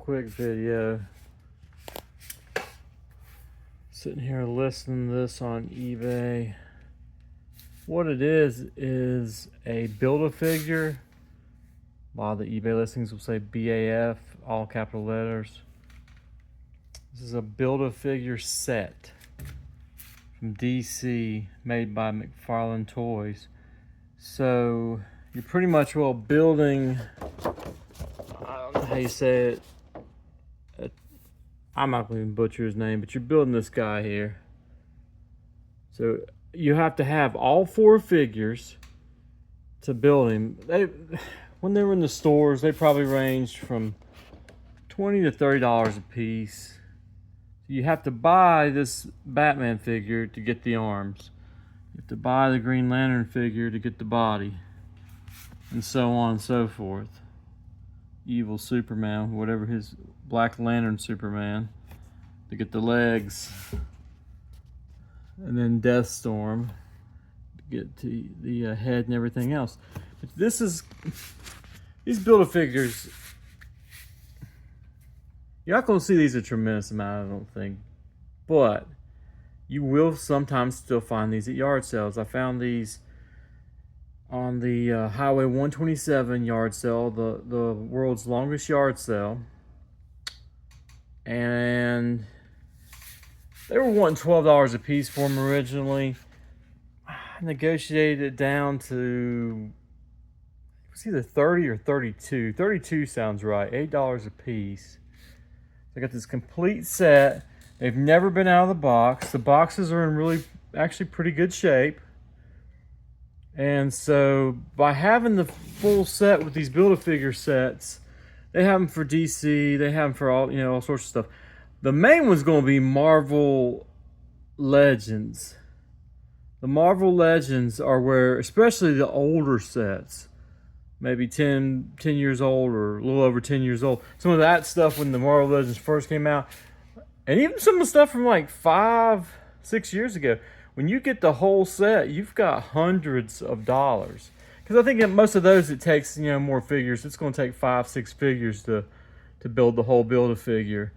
quick video. Sitting here listening to this on eBay. What it is a Build-A-Figure. A lot of the eBay listings will say BAF, all capital letters. This is a Build-A-Figure set from DC, made by McFarlane Toys. So you're pretty much building, I don't know how you say it, I'm not going to even butcher his name, but you're building this guy here. So you have to have all four figures to build him. When they were in the stores, they probably ranged from $20 to $30 a piece. You have to buy this Batman figure to get the arms. You have to buy the Green Lantern figure to get the body. And so on and so forth. Evil Superman, whatever his Black Lantern Superman, to get the legs. And then Deathstorm to get to the head and everything else. But these Build-A-Figures, you're not going to see these a tremendous amount, I don't think. But you will sometimes still find these at yard sales. I found these on the Highway 127 yard sale, the world's longest yard sale. And they were wanting $12 a piece for them originally. I negotiated it down to, it was either 30 or 32. 32 sounds right, $8 a piece. I got this complete set. They've never been out of the box. The boxes are in actually pretty good shape. And so by having the full set with these Build-A-Figure sets, they have them for DC, they have them for all sorts of stuff. The main one's going to be Marvel Legends. The Marvel Legends are where, especially the older sets, maybe 10 years old or a little over 10 years old. Some of that stuff when the Marvel Legends first came out, and even some of the stuff from like 5-6 years ago. When you get the whole set, you've got hundreds of dollars. Because I think in most of those it takes more figures. It's going to take 5-6 figures to build the whole Build-A-Figure.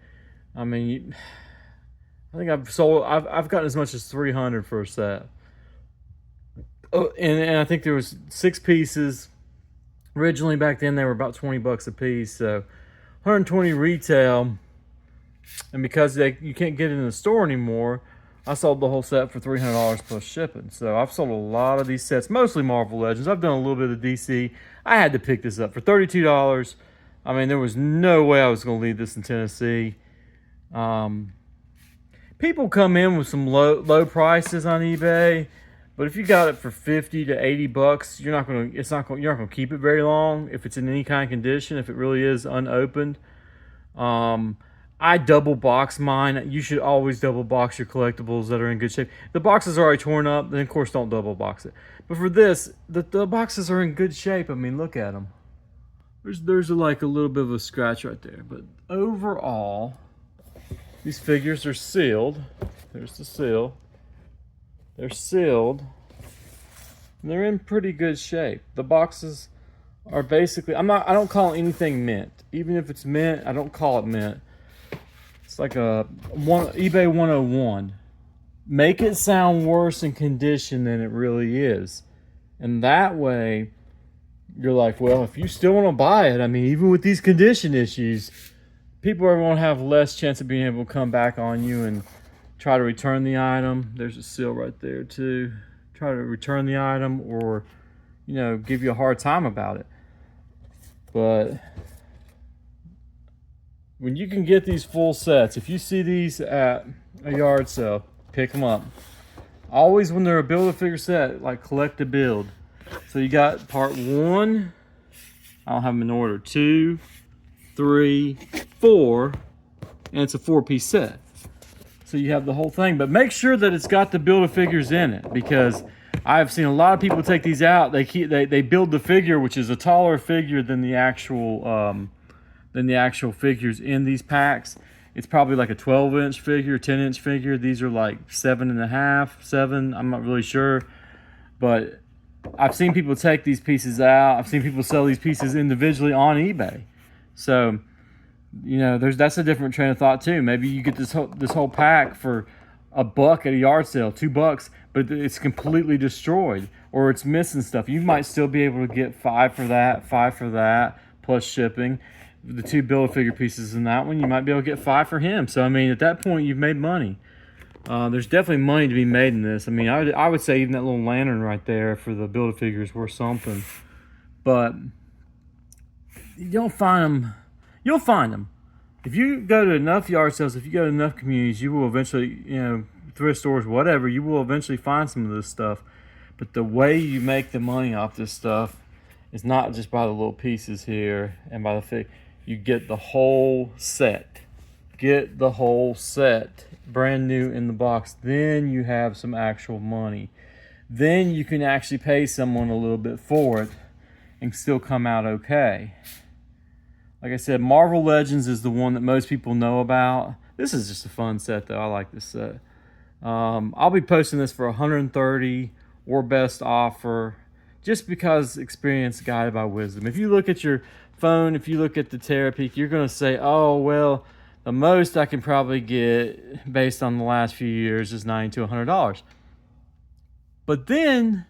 I mean, I think I've gotten as much as 300 for a set. Oh, and I think there was 6 pieces. Originally back then they were about $20 a piece, so 120 retail. And because you can't get it in the store anymore, I sold the whole set for $300 plus shipping. So I've sold a lot of these sets, mostly Marvel Legends. I've done a little bit of DC. I had to pick this up for $32. I mean, there was no way I was going to leave this in Tennessee. People come in with some low prices on eBay, but if you got it for 50 to 80 bucks, you're not going to keep it very long if it's in any kind of condition, if it really is unopened. I double box mine. You should always double box your collectibles that are in good shape. The boxes are already torn up, then of course don't double box it. But for this, the boxes are in good shape. I mean, look at them. There's like a little bit of a scratch right there. But overall, these figures are sealed. There's the seal. They're sealed. And they're in pretty good shape. The boxes are basically, I don't call anything mint. Even if it's mint, I don't call it mint. It's like eBay 101. Make it sound worse in condition than it really is. And that way, you're like, well, if you still want to buy it, I mean, even with these condition issues, people are going to have less chance of being able to come back on you and try to return the item. There's a seal right there too. Try to return the item or, give you a hard time about it. But when you can get these full sets, if you see these at a yard sale, pick them up. Always when they're a Build-A-Figure set, like collect a build. So you got part 1, I don't have them in order, 2, 3, 4, and it's a 4-piece set. So you have the whole thing, but make sure that it's got the Build-A-Figures in it, because I've seen a lot of people take these out. They build the figure, which is a taller figure than the actual figures in these packs. It's probably like a 12-inch figure, 10-inch figure. These are like 7.5, 7. I'm not really sure, but I've seen people take these pieces out. I've seen people sell these pieces individually on eBay. So You know, that's a different train of thought too. Maybe you get this whole pack for $1 at a yard sale, $2, but it's completely destroyed or it's missing stuff. You might still be able to get 5 for that, plus shipping. The 2 Build-A-Figure pieces in that one, you might be able to get 5 for him. So I mean, at that point, you've made money. There's definitely money to be made in this. I mean, I would say even that little lantern right there for the Build-A-Figure is worth something. But you don't find them. You'll find them. If you go to enough yard sales, if you go to enough communities, you will eventually, you know, thrift stores, whatever, you will eventually find some of this stuff. But the way you make the money off this stuff is not just by the little pieces here and by the fig. You get the whole set. Get the whole set, brand new in the box. Then you have some actual money. Then you can actually pay someone a little bit for it and still come out okay. Like I said, Marvel Legends is the one that most people know about. This is just a fun set, though. I like this set. I'll be posting this for $130 or best offer, just because experience guided by wisdom. If you look at your phone, if you look at the Terapeak, you're going to say, oh, well, the most I can probably get based on the last few years is $90 to $100. But then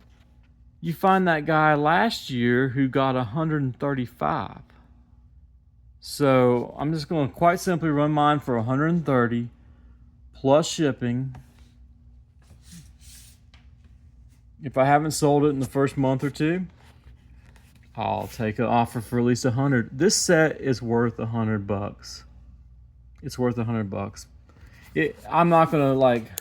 you find that guy last year who got $135. So I'm just going to quite simply run mine for $130 plus shipping. If I haven't sold it in the first month or two, I'll take an offer for at least $100. This set is worth $100. It's worth $100. I'm not going to like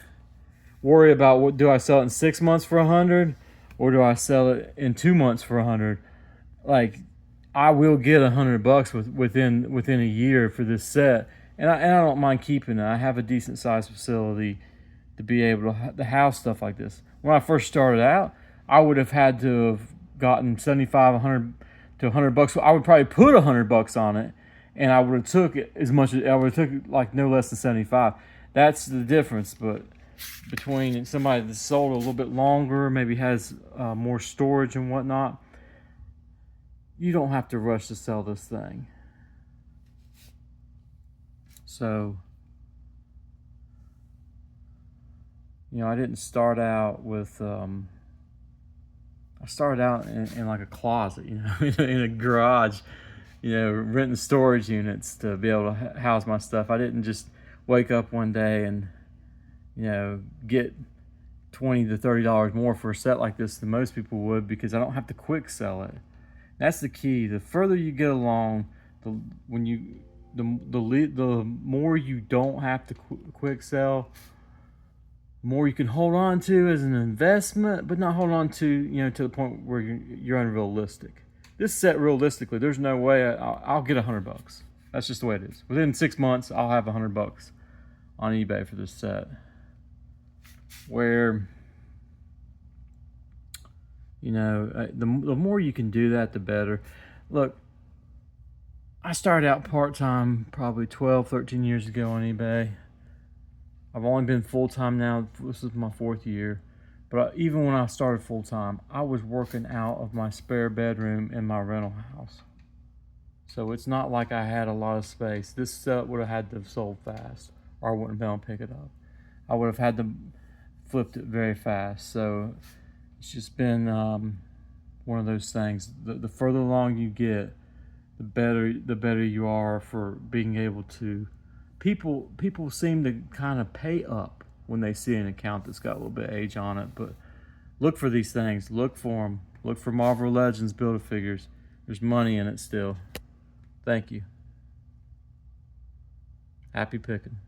worry about what do I sell it in 6 months for $100 or do I sell it in 2 months for $100. Like, I will get $100 within a year for this set, and I don't mind keeping it. I have a decent sized facility to be able to house stuff like this. When I first started out, I would have had to have gotten 75, 100 to $100. I would probably put $100 on it, and I would have took it as much as I would have took like no less than 75. That's the difference, but between somebody that's sold a little bit longer, maybe has more storage and whatnot. You don't have to rush to sell this thing. So, you know, I didn't start out with, I started out in like a closet, you know, in a garage, you know, renting storage units to be able to house my stuff. I didn't just wake up one day and, you know, get $20 to $30 more for a set like this than most people would, because I don't have to quick sell it. That's the key. The further you get along, the more you don't have to quick sell, the more you can hold on to as an investment, but not hold on to, you know, to the point where you're unrealistic. This set, realistically, there's no way I'll get $100. That's just the way it is. Within 6 months, I'll have $100 on eBay for this set. Where, you know, the more you can do that, the better. Look, I started out part-time probably 12, 13 years ago on eBay. I've only been full-time now. This is my 4th year. But even when I started full-time, I was working out of my spare bedroom in my rental house. So it's not like I had a lot of space. This set would have had to have sold fast, or I wouldn't be able to pick it up. I would have had to flipped it very fast. So it's just been one of those things. The further along you get, the better you are for being able to. People seem to kind of pay up when they see an account that's got a little bit of age on it. But look for these things. Look for them. Look for Marvel Legends Build-A-Figures. There's money in it still. Thank you. Happy picking.